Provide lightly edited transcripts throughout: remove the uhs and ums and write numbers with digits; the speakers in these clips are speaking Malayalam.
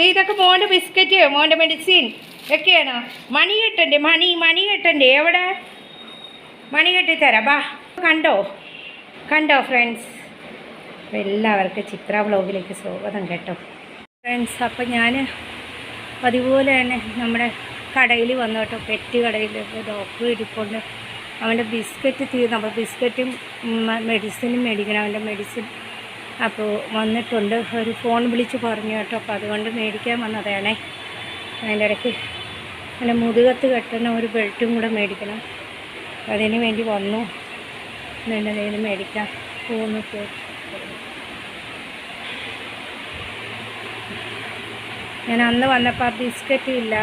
ഇതൊക്കെ മോൻ്റെ ബിസ്ക്കറ്റ്, മോൻ്റെ മെഡിസിൻ ഒക്കെയാണോ? മണി കെട്ടണ്ടേ? മണി കെട്ടണ്ടേ? എവിടെ മണി കെട്ടിത്തരാം? ബാ. കണ്ടോ ഫ്രണ്ട്സ്? അപ്പോൾ എല്ലാവർക്കും ചിത്ര വ്ളോഗിലേക്ക് സ്വാഗതം കേട്ടോ ഫ്രണ്ട്സ്. അപ്പം ഞാൻ അതുപോലെ തന്നെ നമ്മുടെ കടയിൽ വന്നു കേട്ടോ, പെറ്റ് കടയിൽ. ഡോക്ടർ ഇരിപ്പുണ്ട്. അവൻ്റെ ബിസ്ക്കറ്റ് തീർന്നു. അപ്പോൾ ബിസ്ക്കറ്റും മെഡിസിനും മേടിക്കണം, അവൻ്റെ മെഡിസിൻ. അപ്പോൾ വന്നിട്ടുണ്ട്, ഒരു ഫോൺ വിളിച്ച് പറഞ്ഞു കേട്ടോ. അപ്പോൾ അതുകൊണ്ട് മേടിക്കാൻ വന്നതാണേ. അതിൻ്റെ ഇടയ്ക്ക് എൻ്റെ മുതുകത്ത് കെട്ടുന്ന ഒരു ബെൽറ്റും കൂടെ മേടിക്കണം. അതിന് വേണ്ടി വന്നു. എന്തെങ്കിലും മേടിക്കാം പോകുന്നു. ഞാൻ അന്ന് വന്നപ്പോൾ ആ ബിസ്ക്കറ്റും ഇല്ല,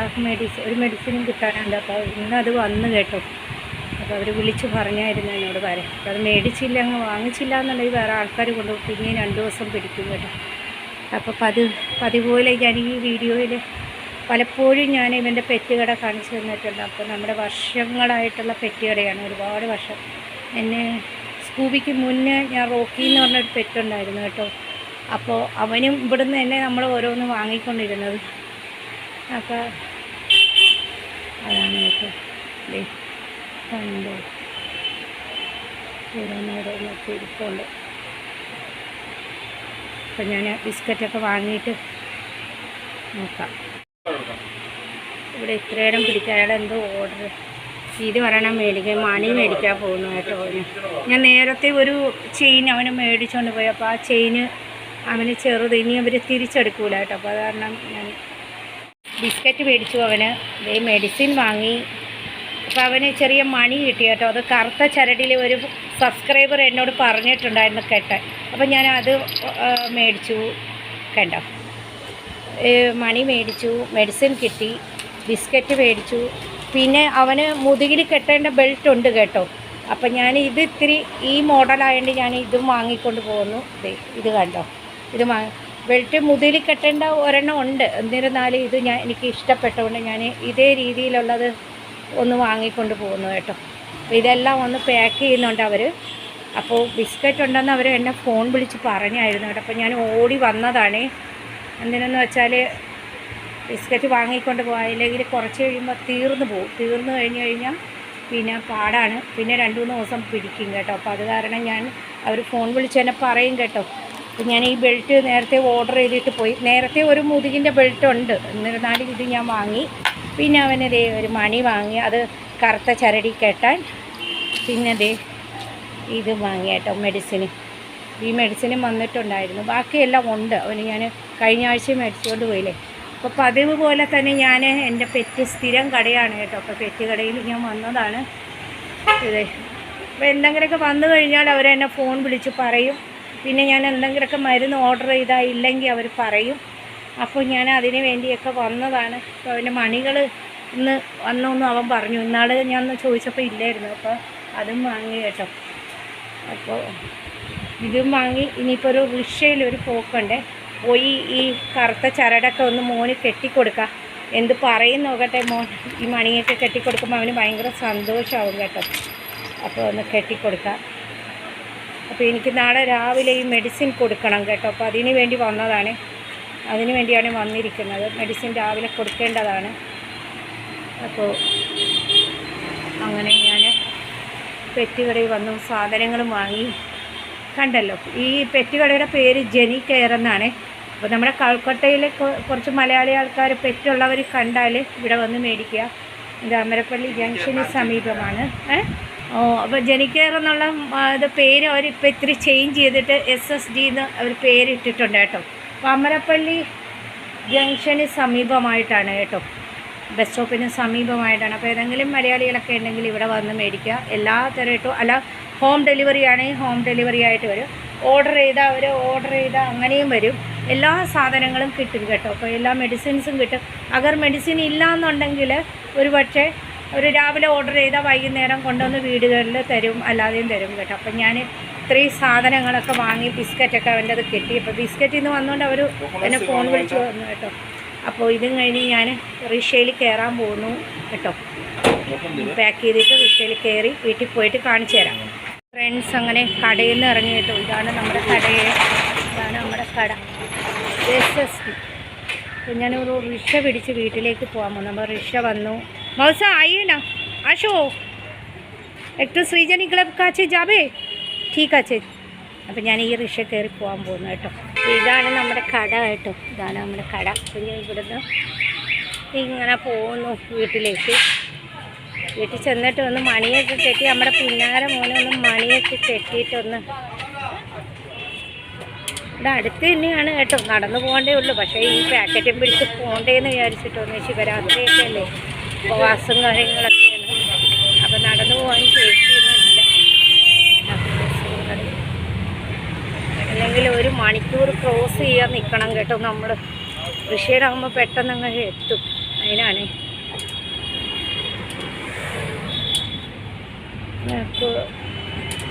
ഒരു മെഡിസിനും കിട്ടാനുണ്ട്. അപ്പോൾ ഇന്നത് വന്നു കേട്ടോ. അപ്പോൾ അവർ വിളിച്ച് പറഞ്ഞായിരുന്നു എന്നോട് വരാൻ. അപ്പോൾ അത് മേടിച്ചില്ല, അങ്ങ് വാങ്ങിച്ചില്ല എന്നുണ്ടെങ്കിൽ വേറെ ആൾക്കാർ കൊണ്ടുപോകും, പിന്നെയും 2 ദിവസം പിടിക്കും കേട്ടോ. അപ്പോൾ പതിപോലെ ഞാൻ ഈ വീഡിയോയിൽ പലപ്പോഴും ഞാൻ ഇവൻ്റെ പെറ്റ് കട കാണിച്ചു തന്നിട്ടുണ്ട്. അപ്പോൾ നമ്മുടെ വർഷങ്ങളായിട്ടുള്ള പെറ്റ് കടയാണ്, ഒരുപാട് വർഷം. എന്നെ സ്കൂബിക്ക് മുന്നേ ഞാൻ റോക്കി എന്ന് പറഞ്ഞൊരു പെറ്റുണ്ടായിരുന്നു കേട്ടോ. അപ്പോൾ അവനും ഇവിടുന്ന് തന്നെ നമ്മൾ ഓരോന്ന് വാങ്ങിക്കൊണ്ടിരുന്നത്. അപ്പോൾ അതാണ് കേട്ടോ. കണ്ടോ, ഓരോന്നോരോന്നൊക്കെ ഇരിപ്പുണ്ട്. അപ്പം ഞാൻ ബിസ്ക്കറ്റൊക്കെ വാങ്ങിയിട്ട് നോക്കാം. ഇവിടെ ഇത്രയിടം പിടിക്കാൻ അയാൾ എന്തോ ഓർഡർ ഇത് പറയണം, മേടിക്കാൻ മണി മേടിക്കാൻ പോകുന്നു കേട്ടോ. ഞാൻ നേരത്തെ ഒരു ചെയിൻ അവന് മേടിച്ചുകൊണ്ട് പോയി. അപ്പോൾ ആ ചെയിന് അവന് ചെറുത്, ഇനി അവർ തിരിച്ചെടുക്കൂല കേട്ടോ. അപ്പോൾ അത് കാരണം ഞാൻ ബിസ്ക്കറ്റ് മേടിച്ചു. അവന് മെഡിസിൻ വാങ്ങി. അപ്പോൾ അവന് ചെറിയ മണി കിട്ടി കേട്ടോ. അത് കറുത്ത ചരടിൽ ഒരു സബ്സ്ക്രൈബർ എന്നോട് പറഞ്ഞിട്ടുണ്ടായിരുന്നു കെട്ടാൻ. അപ്പോൾ ഞാൻ അത് മേടിച്ചു. കണ്ടോ, മണി മേടിച്ചു, മെഡിസിൻ കിട്ടി, ബിസ്ക്കറ്റ് മേടിച്ചു. പിന്നെ അവന് മുതുകിൽ കെട്ടേണ്ട ബെൽറ്റ് ഉണ്ട് കേട്ടോ. അപ്പം ഞാൻ ഇത് ഇത്തിരി ഈ മോഡലായതുകൊണ്ട് ഞാൻ ഇതും വാങ്ങിക്കൊണ്ട് പോകുന്നു. ഇത് കണ്ടോ, ഇത് ബെൽറ്റ് മുതുകിൽ കെട്ടേണ്ട ഒരെണ്ണം ഉണ്ട്. എന്നിരുന്നാലും ഇത് എനിക്ക് ഇഷ്ടപ്പെട്ടതുകൊണ്ട് ഞാൻ ഇതേ രീതിയിലുള്ളത് ഒന്ന് വാങ്ങിക്കൊണ്ട് പോകുന്നു കേട്ടോ. അപ്പോൾ ഇതെല്ലാം ഒന്ന് പാക്ക് ചെയ്യുന്നുണ്ട് അവർ. അപ്പോൾ ബിസ്ക്കറ്റ് ഉണ്ടെന്ന് അവർ എന്നെ ഫോൺ വിളിച്ച് പറഞ്ഞായിരുന്നു കേട്ടോ. അപ്പോൾ ഞാൻ ഓടി വന്നതാണ്. എന്തിനെന്ന് വെച്ചാൽ ബിസ്ക്കറ്റ് വാങ്ങിക്കൊണ്ട് പോയില്ലെങ്കിൽ കുറച്ച് കഴിയുമ്പോൾ തീർന്നു കഴിഞ്ഞാൽ പിന്നെ പാടാണ്, പിന്നെ 2-3 ദിവസം പിടിക്കും കേട്ടോ. അപ്പോൾ അത് കാരണം ഞാൻ അവർ ഫോൺ വിളിച്ച് എന്നെ പറയും കേട്ടോ. അപ്പോൾ ഞാൻ ഈ ബെൽറ്റ് നേരത്തെ ഓർഡർ ചെയ്തിട്ട് പോയി. നേരത്തെ ഒരു മുതുകിൻ്റെ ബെൽറ്റ് ഉണ്ട്, എന്നിരുന്നാലും ഇത് ഞാൻ വാങ്ങി. പിന്നെ അവന് ഒരു മണി വാങ്ങി, അത് കറുത്ത ചരടി കെട്ടാൻ. പിന്നെ ഇത് വാങ്ങി കേട്ടോ, മെഡിസിന്. ഈ മെഡിസിനും വന്നിട്ടുണ്ടായിരുന്നു. ബാക്കിയെല്ലാം ഉണ്ട്. അവന് ഞാൻ കഴിഞ്ഞ ആഴ്ച മേടിച്ചുകൊണ്ട് പോയില്ലേ. അപ്പോൾ പതിവ് പോലെ തന്നെ ഞാൻ എൻ്റെ പെറ്റ് സ്ഥിരം കടയാണ് കേട്ടോ. അപ്പോൾ പെറ്റ് കടയിൽ ഞാൻ വന്നതാണ്. അപ്പോൾ എന്തെങ്കിലുമൊക്കെ വന്നു കഴിഞ്ഞാൽ അവരെന്നെ ഫോൺ വിളിച്ച് പറയും. പിന്നെ ഞാൻ എന്തെങ്കിലുമൊക്കെ മരുന്ന് ഓർഡർ ചെയ്താൽ ഇല്ലെങ്കിൽ അവർ പറയും. അപ്പോൾ ഞാൻ അതിന് വേണ്ടിയൊക്കെ വന്നതാണ്. അപ്പോൾ അവൻ്റെ മണികൾ ഇന്ന് വന്നൊന്നും അവൻ പറഞ്ഞു. ഇന്നാൾ ഞാൻ ഒന്ന് ചോദിച്ചപ്പോൾ ഇല്ലായിരുന്നു. അപ്പോൾ അതും വാങ്ങി കേട്ടോ. അപ്പോൾ ഇതും വാങ്ങി. ഇനിയിപ്പോൾ ഒരു റിക്ഷയിലൊരു പോക്കുണ്ട്. പോയി ഈ കറുത്ത ചരടൊക്കെ ഒന്ന് മോന് കെട്ടിക്കൊടുക്കുക. എന്ത് പറയും നോക്കട്ടെ. മോൻ ഈ മണിയൊക്കെ കെട്ടിക്കൊടുക്കുമ്പോൾ അവന് ഭയങ്കര സന്തോഷമാവും കേട്ടോ. അപ്പോൾ ഒന്ന് കെട്ടിക്കൊടുക്കുക. അപ്പോൾ എനിക്ക് നാളെ രാവിലെ ഈ മെഡിസിൻ കൊടുക്കണം കേട്ടോ. അപ്പോൾ അതിന് വേണ്ടി വന്നതാണ്. അതിന് വേണ്ടിയാണ് വന്നിരിക്കുന്നത്. മെഡിസിൻ രാവിലെ കൊടുക്കേണ്ടതാണ്. അപ്പോൾ അങ്ങനെ ഞാൻ പെറ്റ് കടയിൽ വന്നു, സാധനങ്ങളും വാങ്ങി. കണ്ടല്ലോ, ഈ പെറ്റ് കടയുടെ പേര് ജെനി കെയർ എന്നാണ്. അപ്പോൾ നമ്മുടെ കൽക്കട്ടയിലെ കുറച്ച് മലയാളി ആൾക്കാർ പെറ്റുള്ളവർ കണ്ടാൽ ഇവിടെ വന്ന് മേടിക്കുക. ഇത് അമരപ്പള്ളി ജംഗ്ഷന് സമീപമാണ്. അപ്പോൾ ജെനി കെയർ എന്നുള്ള ഇത് പേര് അവരിപ്പോൾ ഇത്തിരി ചേഞ്ച് ചെയ്തിട്ട് SSD എന്ന് അവർ പേരിട്ടിട്ടുണ്ട് കേട്ടോ. അപ്പോൾ അമരപ്പള്ളി ജംഗ്ഷന് സമീപമായിട്ടാണ് കേട്ടോ, ബസ് സ്റ്റോപ്പിന് സമീപമായിട്ടാണ്. അപ്പോൾ ഏതെങ്കിലും മലയാളികളൊക്കെ ഉണ്ടെങ്കിൽ ഇവിടെ വന്ന് മേടിക്കുക. എല്ലാ തരമായിട്ടും അല്ല, ഹോം ഡെലിവറി ആണെങ്കിൽ ഹോം ഡെലിവറി ആയിട്ട് വരും. ഓർഡർ ചെയ്താൽ അങ്ങനെയും വരും. എല്ലാ സാധനങ്ങളും കിട്ടും കേട്ടോ. അപ്പോൾ എല്ലാ മെഡിസിൻസും കിട്ടും. അഗർ മെഡിസിൻ ഇല്ല എന്നുണ്ടെങ്കിൽ പക്ഷേ ഒരു രാവിലെ ഓർഡർ ചെയ്താൽ വൈകുന്നേരം കൊണ്ടുവന്ന് വീടുകളിൽ തരും, അല്ലാതെയും തരും കേട്ടോ. അപ്പം ഞാൻ ഇത്രയും സാധനങ്ങളൊക്കെ വാങ്ങി. ബിസ്ക്കറ്റൊക്കെ അവൻ്റെ അത് കിട്ടി. അപ്പോൾ ബിസ്ക്കറ്റിൽ നിന്ന് വന്നുകൊണ്ട് അവർ എന്നെ ഫോൺ വിളിച്ച് വന്നു കേട്ടോ. അപ്പോൾ ഇതും കഴിഞ്ഞ് ഞാൻ റിക്ഷയിൽ കയറാൻ പോകുന്നു കേട്ടോ. പാക്ക് ചെയ്തിട്ട് റിക്ഷയിൽ കയറി വീട്ടിൽ പോയിട്ട് കാണിച്ചു തരാം ഫ്രണ്ട്സ്. അങ്ങനെ കടയിൽ നിന്ന് ഇറങ്ങി കേട്ടോ. ഇതാണ് നമ്മുടെ കട. SSD അപ്പം ഞാനൊരു റിക്ഷ പിടിച്ച് വീട്ടിലേക്ക് പോകാൻ പോകുന്നു. അപ്പോൾ റിക്ഷ വന്നു. മൗസ ആയിനാ ആശോ একটু সৃজনী ক্লাব কাছে যাবে? ঠিক আছে. അപ്പം ഞാൻ ഈ റിക്ഷ കയറി പോകാൻ പോകുന്നു കേട്ടോ. ഇതാണ് നമ്മുടെ കട കേട്ടോ, ഇതാണ് നമ്മുടെ കട. അപ്പം ഞാൻ ഇവിടുന്ന് ഇങ്ങനെ പോകുന്നു വീട്ടിലേക്ക്. വീട്ടിൽ ചെന്നിട്ട് ഒന്ന് മണിയൊക്കെ കെട്ടി, നമ്മുടെ പിന്നാര മോനെ ഒന്ന് മണിയൊക്കെ കെട്ടിയിട്ടൊന്ന്, ഇവിടെ അടുത്ത് തന്നെയാണ് കേട്ടോ, നടന്നു പോകേണ്ടേ ഉള്ളൂ. പക്ഷേ ഈ പാക്കറ്റും പിടിച്ച് പോകണ്ടേന്ന് വിചാരിച്ചിട്ടൊന്ന്, ശിവരാത്രിയൊക്കെ അല്ലേ, ഉപവാസം കാര്യങ്ങളൊക്കെയാണ്. അപ്പം നടന്നു പോകാൻ ശേഷിയൊന്നുമില്ല. അല്ലെങ്കിൽ ഒരു മണിക്കൂർ ക്രോസ് ചെയ്യാൻ നിൽക്കണം കേട്ടോ നമ്മൾ. റിക്ഷയിലാകുമ്പോൾ പെട്ടെന്ന് അങ്ങ് എത്തും. അതിനാണ്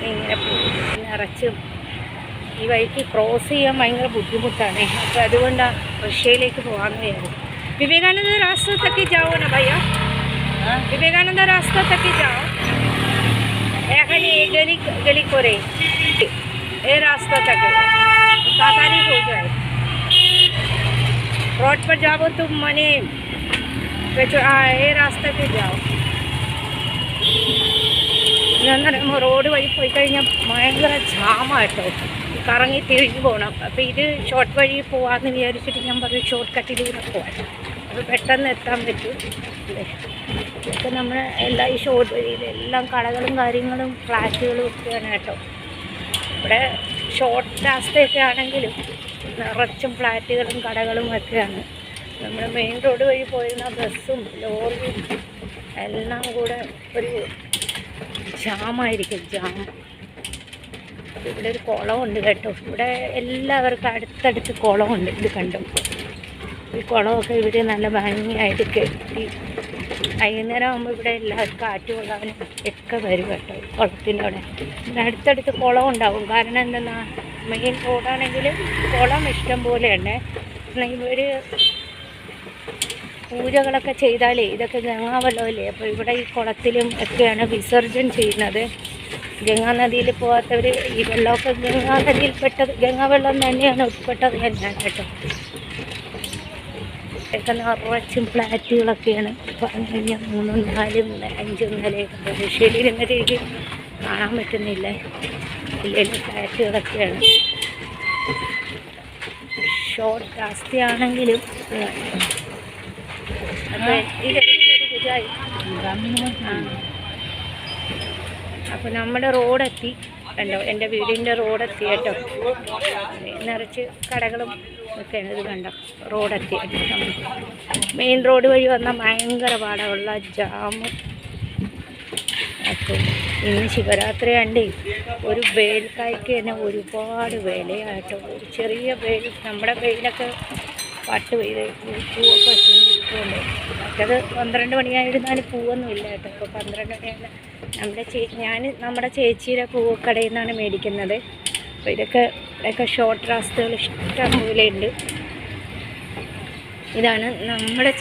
ഇങ്ങനെ നിറച്ചും ഈ വഴിക്ക് ക്രോസ് ചെയ്യാൻ ഭയങ്കര ബുദ്ധിമുട്ടാണ്. അപ്പോൾ അതുകൊണ്ടാണ് റിക്ഷയിലേക്ക് പോകാമെന്ന് വിചാരിച്ചു. വിവേകാനന്ദ रास्ता तक ही जाओ ना भैया, विवेकानंद रास्ता तक ही जाओ. এখানে गली गली করে ये रास्ता तक तातारी हो जाए. रोड पर जाओ तुम मने ये रास्ता पे जाओ. റോഡ് വഴി പോയി കഴിഞ്ഞാൽ ഭയങ്കര ജാമായിട്ടോ, കറങ്ങി തിരിഞ്ഞു പോകണം. അപ്പോൾ ഇത് ഷോർട്ട് വഴി പോകാമെന്ന് വിചാരിച്ചിട്ട് ഞാൻ പറയും ഷോർട്ട് കട്ടിലൂടെ പോകാം, അപ്പോൾ പെട്ടെന്ന് എത്താൻ പറ്റും. ഇതൊക്കെ നമ്മൾ എല്ലാ ഈ ഷോർട്ട് വഴിയിലെല്ലാം കടകളും കാര്യങ്ങളും ഫ്ലാറ്റുകളും ഒക്കെയാണ് കേട്ടോ. ഇവിടെ ഷോർട്ട് രാസ്തയൊക്കെ ആണെങ്കിലും നിറച്ചും ഫ്ലാറ്റുകളും കടകളും ഒക്കെയാണ്. നമ്മൾ മെയിൻ റോഡ് വഴി പോയിരുന്ന ബസ്സും ലോറിയും എല്ലാം കൂടെ ഒരു ജാമായിരിക്കും, ജാം. ഇവിടെ ഒരു കുളമുണ്ട് കേട്ടോ. ഇവിടെ എല്ലാവർക്കും അടുത്തടുത്ത് കുളമുണ്ട്. ഇത് കണ്ടു, ഈ കുളമൊക്കെ ഇവിടെ നല്ല ഭംഗിയായിട്ട് കെട്ടി. വൈകുന്നേരം ആകുമ്പോൾ ഇവിടെ എല്ലാവർക്കും കാറ്റ് കൊള്ളാനും ഒക്കെ വരും കേട്ടോ. കുളത്തിൻ്റെ അവിടെ ഇവിടെ അടുത്തടുത്ത് കുളം ഉണ്ടാവും. കാരണം എന്തെന്നാ, മെയിൻ റോഡാണെങ്കിലും കുളം ഇഷ്ടം പോലെയുണ്ട്. ഇവർ പൂജകളൊക്കെ ചെയ്താലേ ഇതൊക്കെ ഗംഗാവെള്ളമല്ലേ, അപ്പോൾ ഇവിടെ ഈ കുളത്തിലും ഒക്കെയാണ് വിസർജനം ചെയ്യുന്നത്. ഗംഗാനദിയിൽ പോകാത്തവർ ഈ വെള്ളമൊക്കെ ഗംഗാനദിയിൽപ്പെട്ടത്, ഗംഗാവെള്ളം തന്നെയാണ് ഉൾപ്പെട്ടത് തന്നെയാണ് കേട്ടോ. ഒക്കെ നിറച്ചും ഫ്ലാറ്റുകളൊക്കെയാണ്. കഴിഞ്ഞ 3, 4, 5 നിലയൊക്കെ റിക്ഷയിലിരുന്നിട്ട് എനിക്ക് കാണാൻ പറ്റുന്നില്ല. വലിയ ഫ്ലാറ്റുകളൊക്കെയാണ്. ഷോർട്ട് രാസ്തയാണെങ്കിലും അപ്പോൾ നമ്മുടെ റോഡെത്തി കണ്ടോ, എൻ്റെ വീടിൻ്റെ റോഡെത്തി കേട്ടോ. നിറച്ച് കടകളും ഒക്കെയാണ്. ഇത് കണ്ടോ, റോഡെത്തി. മെയിൻ റോഡ് വഴി വന്നാൽ ഭയങ്കര പാടമുള്ള ജാമ്. അപ്പോൾ ഇന്ന് ശിവരാത്രി ആണ്ടേ ഒരു വേൽക്കായ്ക്ക് തന്നെ ഒരുപാട് വിലയായിട്ടോ. ഒരു ചെറിയ വേൽ, നമ്മുടെ വെയിലൊക്കെ പട്ട് പെയ്ത് പൂവൊക്കെ വെച്ചുകൊണ്ട്, മറ്റത് 12 മണിയായിരുന്നാലും പൂവൊന്നും ഇല്ല കേട്ടോ. ഇപ്പോൾ 12 മണിയാണ്. നമ്മുടെ ചേച്ചിയുടെ പൂക്കടയിൽ നിന്നാണ് മേടിക്കുന്നത്. അപ്പോൾ ഇതൊക്കെ ഷോർട്ട് രാസ്തകൾ ഇഷ്ടം പോലെ ഉണ്ട്. ഇതാണ് നമ്മുടെ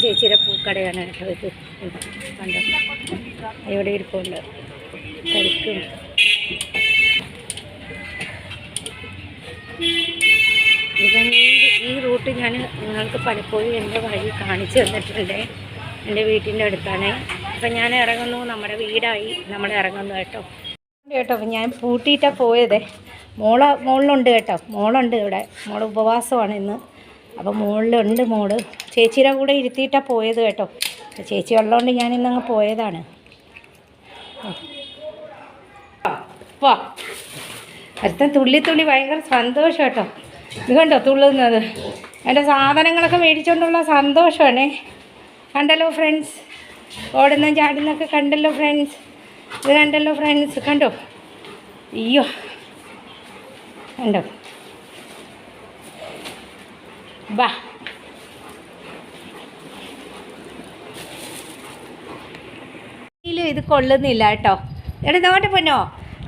ചേച്ചിയുടെ പൂക്കടയാണ് കേട്ടോ. ഇത് കണ്ടോ, ഇവിടെ ഇരിപ്പുണ്ട് കരിക്കും. ഈ റൂട്ട് ഞാൻ നിങ്ങൾക്ക് പലപ്പോഴും എൻ്റെ വഴി കാണിച്ചു തന്നിട്ടുണ്ട്. എൻ്റെ വീട്ടിൻ്റെ അടുത്താണ്. അപ്പം ഞാൻ ഇറങ്ങുന്നു, നമ്മുടെ വീടായി നമ്മൾ ഇറങ്ങുന്നു കേട്ടോ. അപ്പം ഞാൻ പൂട്ടിയിട്ടാണ് പോയത്. മോളുണ്ട് കേട്ടോ, മോളുണ്ട് ഇവിടെ. മോൾ ഉപവാസമാണ് ഇന്ന്. അപ്പം മോളിലുണ്ട് മോള്. ചേച്ചിയുടെ കൂടെ ഇരുത്തിയിട്ടാണ് പോയത് കേട്ടോ. ചേച്ചി ഉള്ളതുകൊണ്ട് ഞാനിന്നങ്ങ് പോയതാണ്. വാ, അടുത്ത തുള്ളി ഭയങ്കര സന്തോഷം കേട്ടോ. ഇത് കണ്ടോ തുള്ളുന്നത്, എൻ്റെ സാധനങ്ങളൊക്കെ മേടിച്ചുകൊണ്ടുള്ള സന്തോഷമാണേ. കണ്ടല്ലോ ഫ്രണ്ട്സ്, ഓടുന്ന ചാടുന്നൊക്കെ കണ്ടല്ലോ ഫ്രണ്ട്സ്. ഇത് കണ്ടല്ലോ ഫ്രണ്ട്സ്, കണ്ടോ? അയ്യോ കണ്ടോ, ബാ. ഇത് കൊള്ളുന്നില്ല കേട്ടോ. എടാ നോട്ട് പൊന്നോ.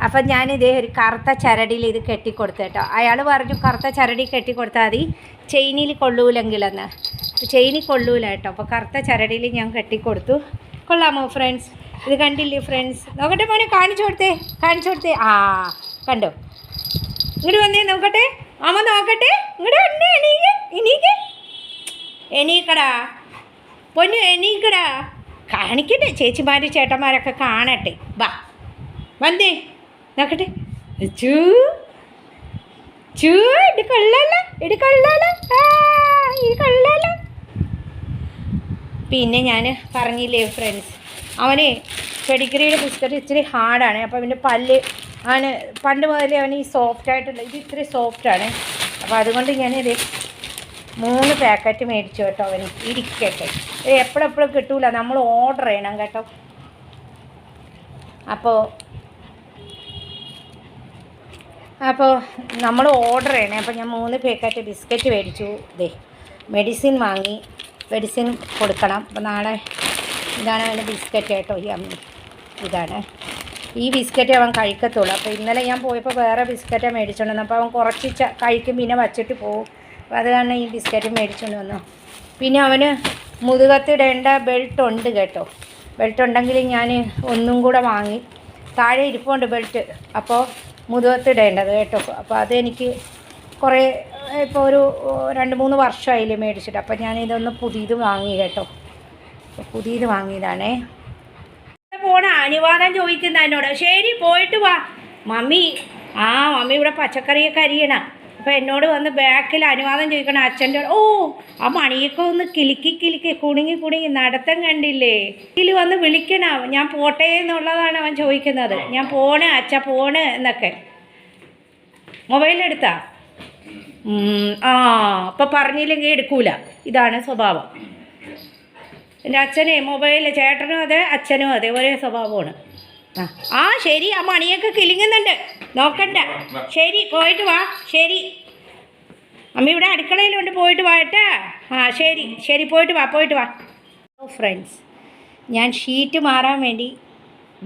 അപ്പം ഞാനിതേ ഒരു കറുത്ത ചരടിയിൽ ഇത് കെട്ടിക്കൊടുത്തു കേട്ടോ. അയാൾ പറഞ്ഞു കറുത്ത ചരടി കെട്ടിക്കൊടുത്താൽ മതി, ചെയിനിൽ കൊള്ളൂലെങ്കിലെന്ന്. ചെയിനിൽ കൊള്ളൂല കേട്ടോ. അപ്പോൾ കറുത്ത ചരടിയിൽ ഞാൻ കെട്ടിക്കൊടുത്തു. കൊള്ളാമോ ഫ്രണ്ട്സ്? ഇത് കണ്ടില്ലേ ഫ്രണ്ട്സ്? നോക്കട്ടെ മോനെ, കാണിച്ചു കൊടുത്തേ. ആ കണ്ടോ, ഇങ്ങോട്ട് വന്നേ നോക്കട്ടെ. അമ്മ നോക്കട്ടെ, ഇങ്ങോട്ട് വന്നേ. എണീക്കടാ, പൊന്നു എണീക്കടാ. കാണിക്കട്ടെ, ചേച്ചിമാർ ചേട്ടന്മാരൊക്കെ കാണട്ടെ. വാ വന്നേ നോക്കട്ടെ. ചൂ ചൂ ഇത് കൊള്ളാലോ, ഇത് കൊള്ളാലോ, ഇത് കൊള്ളാലോ. പിന്നെ ഞാൻ പറഞ്ഞില്ലേ ഫ്രണ്ട്സ്, അവന് പെഡിഗ്രിയുടെ ബിസ്ക്കറ്റ് ഇച്ചിരി ഹാർഡാണ്. അപ്പോൾ അവൻ്റെ പല്ല് അവന് പണ്ട് മുതലേ അവന് ഈ സോഫ്റ്റായിട്ടുള്ള ഇത് ഇത്തിരി സോഫ്റ്റാണ്. അപ്പോൾ അതുകൊണ്ട് ഞാനിത് 3 പാക്കറ്റ് മേടിച്ചു കേട്ടോ. അവന് ഇരിക്കട്ടെ, എപ്പോഴെപ്പോഴും കിട്ടൂല, നമ്മൾ ഓർഡർ ചെയ്യണം കേട്ടോ. അപ്പോൾ നമ്മൾ ഓർഡർ ചെയ്യണേ. അപ്പോൾ ഞാൻ 3 പാക്കറ്റ് ബിസ്ക്കറ്റ് മേടിച്ചു. മെഡിസിൻ വാങ്ങി, മെഡിസിൻ കൊടുക്കണം. അപ്പോൾ നാളെ ഇതാണ് അവൻ്റെ ബിസ്ക്കറ്റ് കേട്ടോ. ഇതാണ് ഈ ബിസ്ക്കറ്റ് അവൻ കഴിക്കത്തുള്ളൂ. അപ്പോൾ ഇന്നലെ ഞാൻ പോയപ്പോൾ വേറെ ബിസ്ക്കറ്റാണ് മേടിച്ചുകൊണ്ട് വന്നു. അപ്പോൾ അവൻ കുറച്ച് കഴിക്കും, പിന്നെ വച്ചിട്ട് പോകും. അപ്പോൾ അത് കാരണം ഈ ബിസ്ക്കറ്റ് മേടിച്ചുകൊണ്ട് വന്നു. പിന്നെ അവന് മുതുകത്തിടേണ്ട ബെൽറ്റ് ഉണ്ട് കേട്ടോ. ബെൽറ്റ് ഉണ്ടെങ്കിൽ ഞാൻ ഒന്നും കൂടെ വാങ്ങി, താഴെ ഇരിപ്പുണ്ട് ബെൽറ്റ്, അപ്പോൾ മുതുകത്തിടേണ്ടത് കേട്ടോ. അപ്പോൾ അതെനിക്ക് കുറേ ഇപ്പോൾ ഒരു 2-3 വർഷമായില്ലേ മേടിച്ചിട്ട്. അപ്പോൾ ഞാനിതൊന്ന് പുതിയത് വാങ്ങി കേട്ടോ. പുതിയത് വാങ്ങിയതാണേ. പോണ അനുവാദം ചോദിക്കുന്ന എന്നോട്. ശരി പോയിട്ട് വാ മമ്മി. മമ്മി ഇവിടെ പച്ചക്കറിയൊക്കെ അരിയണം. അപ്പോൾ എന്നോട് വന്ന് ബാക്കിൽ അനുവാദം ചോദിക്കണം അച്ഛൻ്റെ. ഓ ആ മണിയൊക്കെ ഒന്ന് കിലുക്കി കുണുങ്ങി നടത്തം കണ്ടില്ലേ. ഇതിൽ വന്ന് വിളിക്കണം, ഞാൻ പോട്ടെ എന്നുള്ളതാണ് അവൻ ചോദിക്കുന്നത്. ഞാൻ പോണ് അച്ഛ പോണ് എന്നൊക്കെ. മൊബൈലെടുത്താ അപ്പോൾ പറഞ്ഞില്ലെങ്കിൽ എടുക്കൂല. ഇതാണ് സ്വഭാവം. എൻ്റെ അച്ഛനെ മൊബൈൽ, ചേട്ടനും അതെ അച്ഛനും അതെ, ഒരേ സ്വഭാവമാണ്. ശരി, ആ മണിയൊക്കെ കിലുങ്ങുന്നുണ്ട്, നോക്കണ്ട. ശരി പോയിട്ട് വാ. ശരി അമ്മ ഇവിടെ അടുക്കളയിലുണ്ട്, പോയിട്ട് വാ കേട്ടാ. ശരി പോയിട്ട് വാ. ഫ്രണ്ട്സ്, ഞാൻ ഷീറ്റ് മാറാൻ വേണ്ടി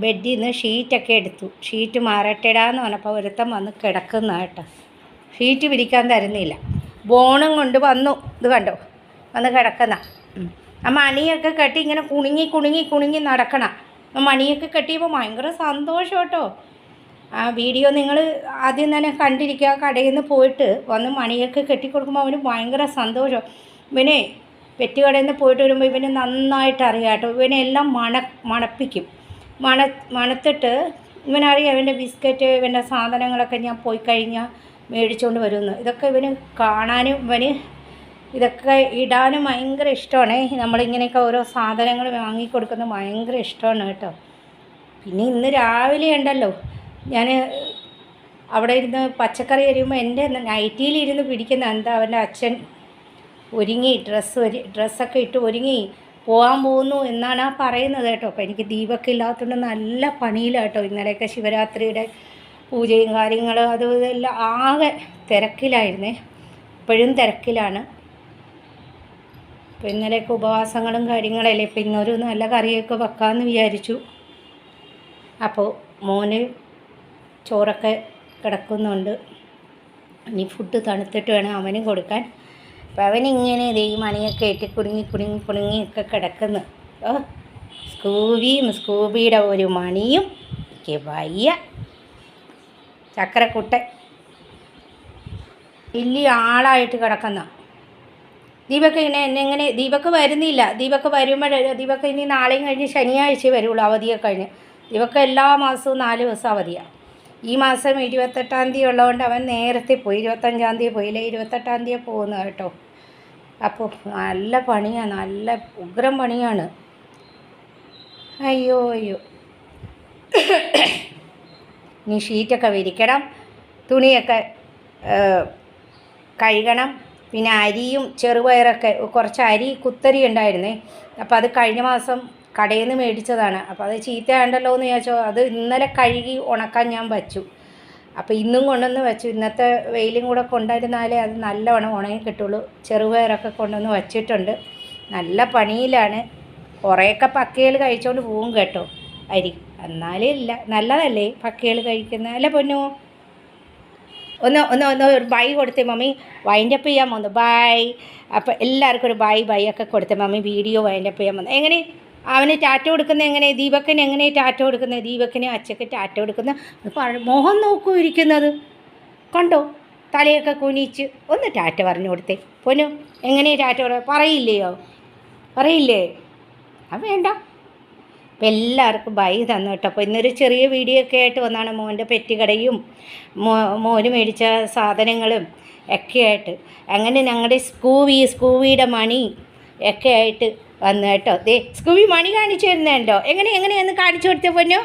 ബെഡിൽ നിന്ന് ഷീറ്റൊക്കെ എടുത്തു. ഷീറ്റ് മാറട്ടെടാന്ന് പറഞ്ഞപ്പോൾ ഒരുത്തം വന്ന് കിടക്കുന്ന കേട്ടോ. ഷീറ്റ് വിരിക്കാൻ തരുന്നില്ല. ബോണും കൊണ്ട് വന്നു. ഇത് കണ്ടോ, വന്ന് കിടക്കുന്ന. ആ മണിയൊക്കെ കെട്ടി ഇങ്ങനെ കുണുങ്ങി നടക്കണം. മണിയൊക്കെ കെട്ടിയപ്പോൾ ഭയങ്കര സന്തോഷം കേട്ടോ. ആ വീഡിയോ നിങ്ങൾ ആദ്യം തന്നെ കണ്ടിരിക്കുക. കടയിൽ നിന്ന് പോയിട്ട് വന്ന് മണിയൊക്കെ കെട്ടിക്കൊടുക്കുമ്പോൾ അവന് ഭയങ്കര സന്തോഷം. ഇവനെ പെറ്റുകടയിൽ നിന്ന് പോയിട്ട് വരുമ്പോൾ ഇവന് നന്നായിട്ട് അറിയാം കേട്ടോ. ഇവനെ എല്ലാം മണപ്പിക്കും. മണത്തിട്ട് ഇവനറിയാം ഇവൻ്റെ ബിസ്ക്കറ്റ്, ഇവൻ്റെ സാധനങ്ങളൊക്കെ ഞാൻ പോയി കഴിഞ്ഞാൽ മേടിച്ചുകൊണ്ട് വരുമെന്ന്. ഇതൊക്കെ ഇവന് കാണാനും ഇതൊക്കെ ഇടാനും ഭയങ്കര ഇഷ്ടമാണ്. നമ്മളിങ്ങനെയൊക്കെ ഓരോ സാധനങ്ങൾ വാങ്ങിക്കൊടുക്കുന്നത് ഭയങ്കര ഇഷ്ടമാണ് കേട്ടോ. പിന്നെ ഇന്ന് രാവിലെ ഉണ്ടല്ലോ, ഞാൻ അവിടെ ഇരുന്ന് പച്ചക്കറി അരിയുമ്പോൾ എൻ്റെ നൈറ്റിയിലിരുന്ന് പിടിക്കുന്ന എന്താ അവൻ്റെ അച്ഛൻ ഒരുങ്ങി ഡ്രസ്സൊക്കെ ഇട്ട് ഒരുങ്ങി പോകാൻ പോകുന്നു എന്നാണ് പറയുന്നത് കേട്ടോ. അപ്പോൾ എനിക്ക് ദീപമൊക്കെ ഇല്ലാത്തതുകൊണ്ട് നല്ല പണിയിലാണ് കേട്ടോ. ഇന്നലെയൊക്കെ ശിവരാത്രിയുടെ പൂജയും കാര്യങ്ങളും അതും ഇതെല്ലാം ആകെ തിരക്കിലായിരുന്നേ. ഇപ്പോഴും തിരക്കിലാണ്. അപ്പോൾ ഇന്നലെയൊക്കെ ഉപവാസങ്ങളും കാര്യങ്ങളല്ലേ. ഇപ്പോൾ ഇന്നൊരു നല്ല കറിയൊക്കെ വെക്കാമെന്ന് വിചാരിച്ചു. അപ്പോൾ മോന് ചോറൊക്കെ കിടക്കുന്നുണ്ട്. ഇനി ഫുഡ് തണുത്തിട്ട് വേണം അവനും കൊടുക്കാൻ. അപ്പോൾ അവനിങ്ങനെ ഈ മണിയൊക്കെ ഇട്ട് കുടുങ്ങിയൊക്കെ കിടക്കുന്നു. സ്കൂബിയുടെ ഒരു മണിയും എനിക്ക് വയ്യ. ചക്കരക്കുട്ടൻ വലിയ ആളായിട്ട് കിടക്കുന്ന ദീപക്ക് എങ്ങനെ ദീപക്ക് വരുന്നില്ല. ദീപക്ക് വരുമ്പോൾ ദീപക്ക് ഇനി നാളെയും കഴിഞ്ഞ് ശനിയാഴ്ച വരുള്ളൂ, അവധിയൊക്കെ കഴിഞ്ഞ്. ദീപക്ക് എല്ലാ മാസവും 4 ദിവസം അവധിയാണ്. ഈ മാസം 28-ാം തീയതി ഉള്ളതുകൊണ്ട് അവൻ നേരത്തെ പോയി. 25-ാം തീയതി പോയില്ല, 28-ാം തീയതി പോകുന്നു കേട്ടോ. അപ്പോൾ നല്ല പണിയാണ്, നല്ല ഉഗ്രം പണിയാണ്. അയ്യോ ഇനി ഷീറ്റൊക്കെ വിരിക്കണം, തുണിയൊക്കെ കഴുകണം. പിന്നെ അരിയും ചെറുപയറൊക്കെ, കുറച്ച് അരി കുത്തരി ഉണ്ടായിരുന്നേ. അപ്പോൾ അത് കഴിഞ്ഞ മാസം കടയിൽ നിന്ന് മേടിച്ചതാണ്. അപ്പോൾ അത് ചീത്തയാണ്ടല്ലോ എന്ന് വിചാരിച്ചോ, അത് ഇന്നലെ കഴുകി ഉണക്കാൻ ഞാൻ വച്ചു. അപ്പോൾ ഇന്നും കൊണ്ടുവന്ന് വെച്ചു. ഇന്നത്തെ വെയിലും കൂടെ കൊണ്ടുവരുന്നാലേ അത് നല്ലവണ്ണം ഉണങ്ങി കിട്ടുള്ളൂ. ചെറുപയറൊക്കെ കൊണ്ടുവന്ന് വച്ചിട്ടുണ്ട്. നല്ല പണിയിലാണ്. കുറേയൊക്കെ പക്കയിൽ കഴിച്ചുകൊണ്ട് പോവും കേട്ടോ അരി. എന്നാലേ ഇല്ല, നല്ലതല്ലേ പക്കയിൽ കഴിക്കുന്നത് അല്ലേ പൊന്നു? ഒന്ന് ഒരു ബൈ കൊടുത്തേ മമ്മി. വൈൻഡപ്പ് ചെയ്യാൻ വന്നു. ബൈ. അപ്പോൾ എല്ലാവർക്കും ഒരു ബൈ ഒക്കെ കൊടുത്തേ മമ്മി. വീഡിയോ വൈൻഡപ്പ് ചെയ്യാൻ വന്നു. എങ്ങനെ അവന് ടാറ്റ കൊടുക്കുന്നത്? എങ്ങനെ ദീപക്കിന് എങ്ങനെ ടാറ്റ കൊടുക്കുന്നത്? ദീപക്കിന് അച്ഛക്ക് ടാറ്റ കൊടുക്കുന്ന മോഹം നോക്കൂ ഇരിക്കുന്നത് കണ്ടോ. തലയൊക്കെ കുനിച്ച് ഒന്ന് ടാറ്റ പറഞ്ഞു കൊടുത്തേ. പൊന്നു എങ്ങനെയാണ് ടാറ്റ പറയില്ലയോ? പറയില്ലേ? അത് വേണ്ട. അപ്പം എല്ലാവർക്കും ബൈ തന്നു കേട്ടോ. അപ്പോൾ ഇന്നൊരു ചെറിയ വീഡിയോ ഒക്കെ ആയിട്ട് വന്നാണ്. മോൻ്റെ പെറ്റുകടയും മോന് മേടിച്ച സാധനങ്ങളും ഒക്കെ ആയിട്ട് അങ്ങനെ ഞങ്ങളുടെ സ്കൂവിയുടെ മണി ഒക്കെ ആയിട്ട് വന്നു കേട്ടോ. ദേ സ്കൂവി മണി കാണിച്ചു തരുന്നുണ്ടോ? എങ്ങനെയൊന്ന് കാണിച്ചു കൊടുത്തേ പൊന്നു?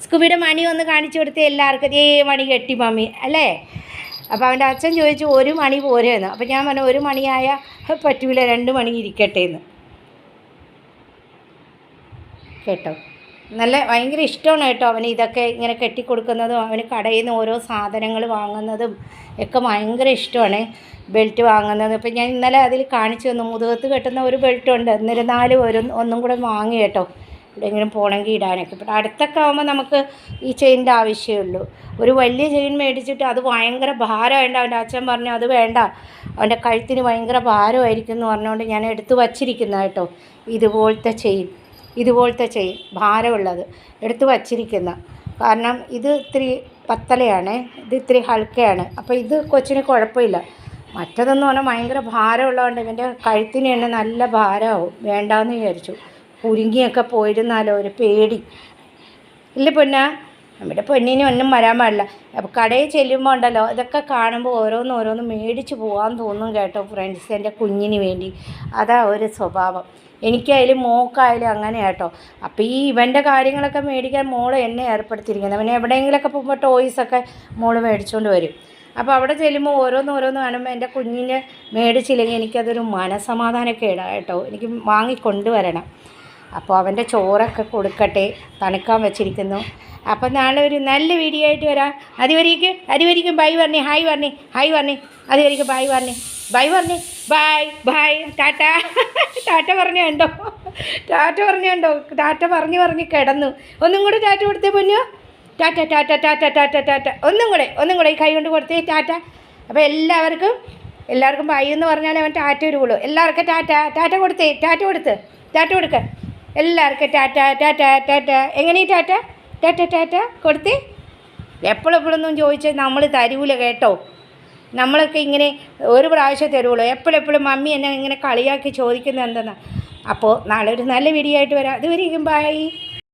സ്കൂവിയുടെ മണി ഒന്ന് കാണിച്ചു കൊടുത്തേ എല്ലാവർക്കും. ദേ മണി കെട്ടി മമ്മി അല്ലേ? അപ്പോൾ അവൻ്റെ അച്ഛൻ ചോദിച്ചു ഒരു മണി പോരെയെന്ന്. അപ്പോൾ ഞാൻ പറഞ്ഞു ഒരു മണിയായ പറ്റൂല, 2 മണി ഇരിക്കട്ടെ എന്ന് കേട്ടോ. നല്ല ഭയങ്കര ഇഷ്ടമാണ് കേട്ടോ അവന് ഇതൊക്കെ ഇങ്ങനെ കെട്ടിക്കൊടുക്കുന്നതും അവന് കടയിൽ നിന്ന് ഓരോ സാധനങ്ങൾ വാങ്ങുന്നതും ഒക്കെ ഭയങ്കര ഇഷ്ടമാണ്. ബെൽറ്റ് വാങ്ങുന്നത് ഇപ്പം ഞാൻ ഇന്നലെ അതിൽ കാണിച്ചു തന്നു. മുതുകത്ത് കെട്ടുന്ന ഒരു ബെൽറ്റ് ഉണ്ട്. എന്നിരുന്നാലും ഒന്നും കൂടെ വാങ്ങി കേട്ടോ, എവിടെയെങ്കിലും പോകണമെങ്കിൽ ഇടാനൊക്കെ. ഇപ്പം അടുത്തൊക്കെ ആകുമ്പോൾ നമുക്ക് ഈ ചെയിൻ്റെ ആവശ്യമുള്ളൂ. ഒരു വലിയ ചെയിൻ മേടിച്ചിട്ട് അത് ഭയങ്കര ഭാരമായിട്ട് അവൻ്റെ അച്ഛൻ പറഞ്ഞു അത് വേണ്ട, അവൻ്റെ കഴുത്തിന് ഭയങ്കര ഭാരമായിരിക്കും എന്ന് പറഞ്ഞുകൊണ്ട് ഞാൻ എടുത്ത് വച്ചിരിക്കുന്ന കേട്ടോ. ഇതുപോലത്തെ ചെയിൻ ഭാരമുള്ളത് എടുത്ത് വച്ചിരിക്കുന്ന. കാരണം ഇത് ഇത്തിരി പത്തലയാണ്, ഇത് ഇത്തിരി ഹൽക്കയാണ്. അപ്പോൾ ഇത് കൊച്ചിന് കുഴപ്പമില്ല. മറ്റതെന്ന് പറഞ്ഞാൽ ഭയങ്കര ഭാരമുള്ളതുകൊണ്ട് ഇവൻ്റെ കഴുത്തിന് തന്നെ നല്ല ഭാരമാവും. വേണ്ടാന്ന് വിചാരിച്ചു. കുരുങ്ങിയൊക്കെ പോയിരുന്നാലോ ഒരു പേടി ഇല്ല പൊന്നാ. നമ്മുടെ പൊന്നിന് ഒന്നും വരാൻ പാടില്ല. അപ്പോൾ കടയിൽ ചെല്ലുമ്പോൾ ഉണ്ടല്ലോ ഇതൊക്കെ കാണുമ്പോൾ ഓരോന്ന് മേടിച്ച് പോകാൻ തോന്നും കേട്ടോ ഫ്രണ്ട്സ്, എൻ്റെ കുഞ്ഞിന് വേണ്ടി. അതാ ഒരു സ്വഭാവം. എനിക്കായാലും മോക്കായാലും അങ്ങനെ കേട്ടോ. അപ്പോൾ ഈ ഇവൻ്റെ കാര്യങ്ങളൊക്കെ മേടിക്കാൻ മോള് എന്നെ ഏർപ്പെടുത്തിയിരിക്കുന്നത്. അവനെ എവിടെയെങ്കിലുമൊക്കെ പോകുമ്പോൾ ടോയ്സൊക്കെ മോള് മേടിച്ചുകൊണ്ട് വരും. അപ്പോൾ അവിടെ ചെല്ലുമ്പോൾ ഓരോന്ന് കാണുമ്പോൾ എൻ്റെ കുഞ്ഞിന് മേടിച്ചില്ലെങ്കിൽ എനിക്കതൊരു മനസമാധാനക്കേടാണ് കേട്ടോ. എനിക്ക് വാങ്ങിക്കൊണ്ടുവരണം. അപ്പോൾ അവൻ്റെ ചോറൊക്കെ കൊടുക്കട്ടെ, തണുക്കാൻ വെച്ചിരിക്കുന്നു. അപ്പം നാളെ ഒരു നല്ല വീഡിയോ ആയിട്ട് വരാം. അതുവരേക്കും ബൈ പറഞ്ഞേ, ഹായ് പറഞ്ഞേ. അതുവരേക്കും ബൈ പറഞ്ഞേ. ബൈ ടാറ്റ പറഞ്ഞുണ്ടോ? ടാറ്റ പറഞ്ഞ് കിടന്നു. ഒന്നും കൂടെ ടാറ്റ കൊടുത്തേ പൊന്നു. ടാറ്റ ഒന്നും കൂടെ ഈ കൈ കൊണ്ട് കൊടുത്തേ ടാറ്റ. അപ്പോൾ എല്ലാവർക്കും ബൈ എന്ന് പറഞ്ഞാൽ അവൻ ടാറ്റ വരുള്ളൂ. എല്ലാവർക്കും ടാറ്റ കൊടുത്ത് എല്ലാവർക്കും ടാറ്റ. എങ്ങനെ ടാറ്റ കൊടുത്തേ. എപ്പോഴൊന്നും ചോദിച്ചാൽ നമ്മൾ തരൂല കേട്ടോ. നമ്മളൊക്കെ ഇങ്ങനെ ഒരു പ്രാവശ്യം തരുള്ളൂ. എപ്പോഴും മമ്മി എന്നെ ഇങ്ങനെ കളിയാക്കി ചോദിക്കുന്നത് എന്തെന്നാണ്. അപ്പോൾ നാളെ ഒരു നല്ല വീഡിയോ ആയിട്ട് വരാം. അതുവരെയും ബൈ.